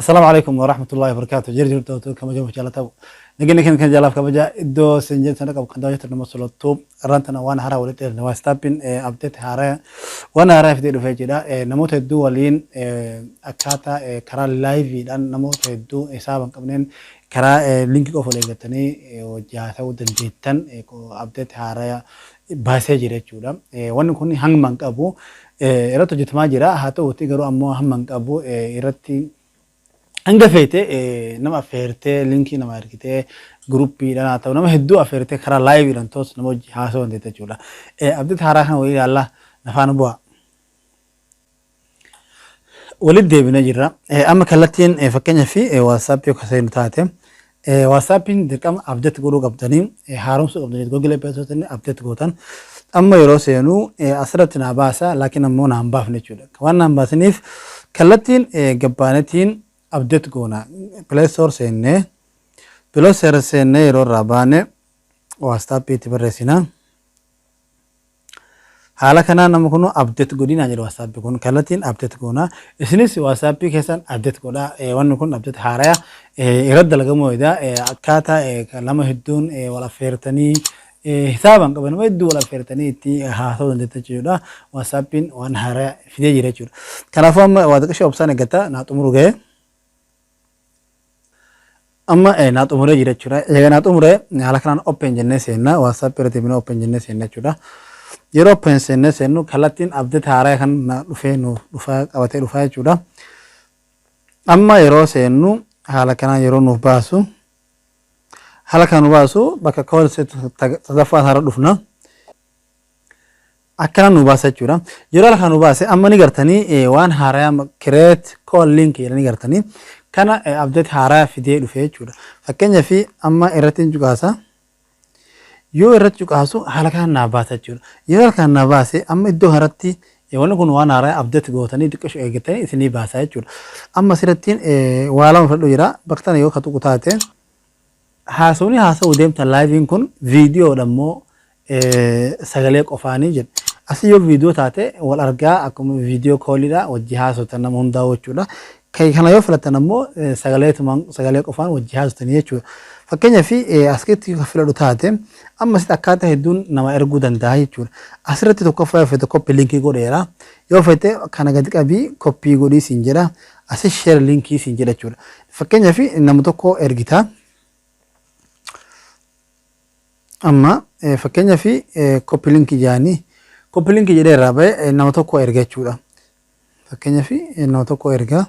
السلام عليكم ورحمة الله وبركاته. جرجر توتو كما جم جلاتو. نجينا كان جلاف كما جاء دو سنجين سنة كم قدوة المسؤول الطوب رانتنا وانا هرا ولت نواستابين أبديت هرا وانا هرا في ديرو فيجدا نموت الدو ولين أكاتا كرا لايف لأن نموت الدو حسابا كمنين كرا لينك كوفو لقتني وجاثو دنجيتن أبديت هرا باسه جرا جودا وانا كوني هنگ مانك أبو إرتو جتما جرا هاتو وتيجرو أمو هم مانك أبو إرتي Hanga feete nama affeertee linkii nama ergitee gruppii dhaan haa ta'u nama hedduu affeertee karaa laayiviidhaan toos nama hojii haasawaa wanteetta jechuudha. Abdiit haaraa kana wayii Allah nafaan bu'a. Walitti deebinee jirra. Amma kallattiin fakkeenyaa fi waatsaappii akka seenu taate waatsaappiin dirqama abdeet godhuu qabdanii haaromsuu qabdanii googlee beeksisanii abdeet gootan. Amma yeroo seenuu asirratti naa baasa laakiin ammoo naa hin baafne jechuudha. Waan naa hin baasaniif kallattiin gabbaanetiin update goona play store senne yeroo rabaane whatsapp itti barreessina haala kanaan nama kunu update godina jedhu whatsapp kun kallattiin update goona isinis whatsapp keessan update godha wanni kun update haaraya irra dalagamoo ida akkaataa lama hedduun wal affeertanii hisaaban qaban nama hedduu wal affeertanii itti haasawuu dandeetta jechuudha whatsappin waan haaraya fidee jira jechuudha kanaafuu amma waa xiqqoo obsaan eeggata naa xumuru ga'e amma naa xumuree jira jechuudha. Egaa naa xumuree haala kanaan open jennee seenna WhatsApp irratti bina open jennee seenna jechuudha. Yeroo open seennee seennu kallattiin update haaraa kan dhufee nu dhufaa qabatee dhufaa jechuudha. Amma yeroo seennu haala kanaan yeroo nuuf baasu haala kanaan nu baasu bakka kool sadaffaan haara dhufna. Akkana nu baasa jechuudha. Yeroo haala kanaan nu baase amma ni gartanii waan haaraa create call link jedhanii gartanii kana update haaraa fidee dhufee jechuudha. Fakkeenyaa fi amma irratti cuqaasa yoo irratti cuqaasu haala kanaan naa baasa jechuudha. Yeroo haala kanaan naa baase amma iddoo haratti wanni kun waan haaraa update gootanii xiqqoo eeggatanii isinii baasa jechuudha. Amma asirrattiin waa lama fudhadhu jira bakka yoo katuqu taate haasawni haasawuu deemta laayiviin kun viidiyoodha immoo sagalee qofaanii jedha. Asii yoo viidiyoo taate wal argaa akkuma viidiyoo kooliidha wajji haasawtan nama hundaa jechuudha. Kana yoo filatan ammoo sagalee qofaan wajji haasawtanii jechuudha. Fakkeenyaa fi asitti filadhu taate amma asitti akkaataa hedduun nama erguu danda'a jechuudha. Asirratti tokkoffaa yoo feete koppii linkii godheera. Yoo feete kana gadi qabii koppii godhii siin jedha. Asi sheer linkii siin jedha jechuudha. Fakkeenyaa fi nama tokko ergita. Amma fakkeenyaa fi koppii linkii jaanii koppii linkii jedhee irraa ba'e nama tokko erga jechuudha. Fakkeenyaa fi nama tokko erga.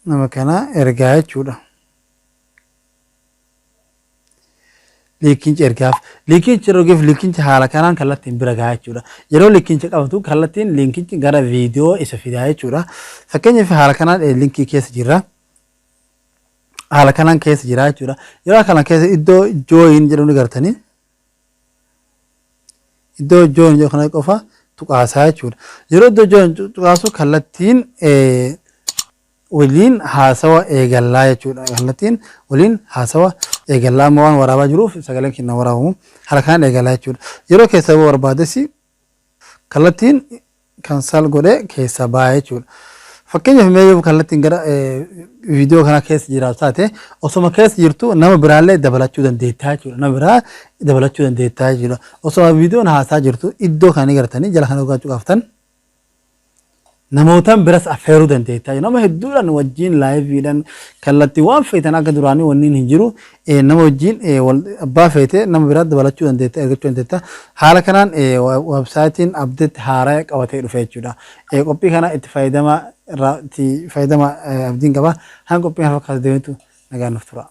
Nama kana ergaa jechuudha. Liinkiin ergaaf liinkiin ergeef liinkiin haala kanaan kallattiin bira gahaa jechuudha. Yeroo liinkiin qabatu kallattiin liinkiin gara viidiyoo isa fidaa jechuudha. Fakkeenyaaf haala kanaan liinkii keessa jira. Haala kanaan keessa jira jechuudha. Yeroo kana keessa iddoo join jedhamu gartanii iddoo join jedhamu kana qofa tuqaasaa jechuudha. Yeroo iddoo join tuqaasu kallattiin waliin haasawa eegallaa jechuudha. Kallattiin waliin haasawa eegallaa amma waan waraabaa jiruuf sagaleen kenna waraabamu haala kanaan eegallaa jechuudha. Yeroo keessa barbaadesi kallattiin kansal godhee keessa ba'aa jechuudha. Fakkeenyaaf meeyyuu kallattiin gara viidiyoo kana keessa jiraatu taate osoma keessa jirtu nama biraallee dabalachuu dandeettaa jechuudha. Nama biraa dabalachuu dandeettaa jechuudha. Osoma viidiyoon haasaa jirtu iddoo kana gartanii jala kana gochuu qabtan namootaan biras affeeruu dandeettaa nama hedduudhaan wajjin laayiviidhaan kallattii waan feetan akka duraanii wanni hin jiru nama wajjin abbaa feete nama biraa dabalachuu dandeettaa ergachuu dandeettaa haala kanaan websaayitiin abdeet haaraa qabatee dhufe jechuudha. Qophii kana itti fayyadama abdiin qaba. Hanga qophii kana fakkaatu deemtu nagaan nuuf tura.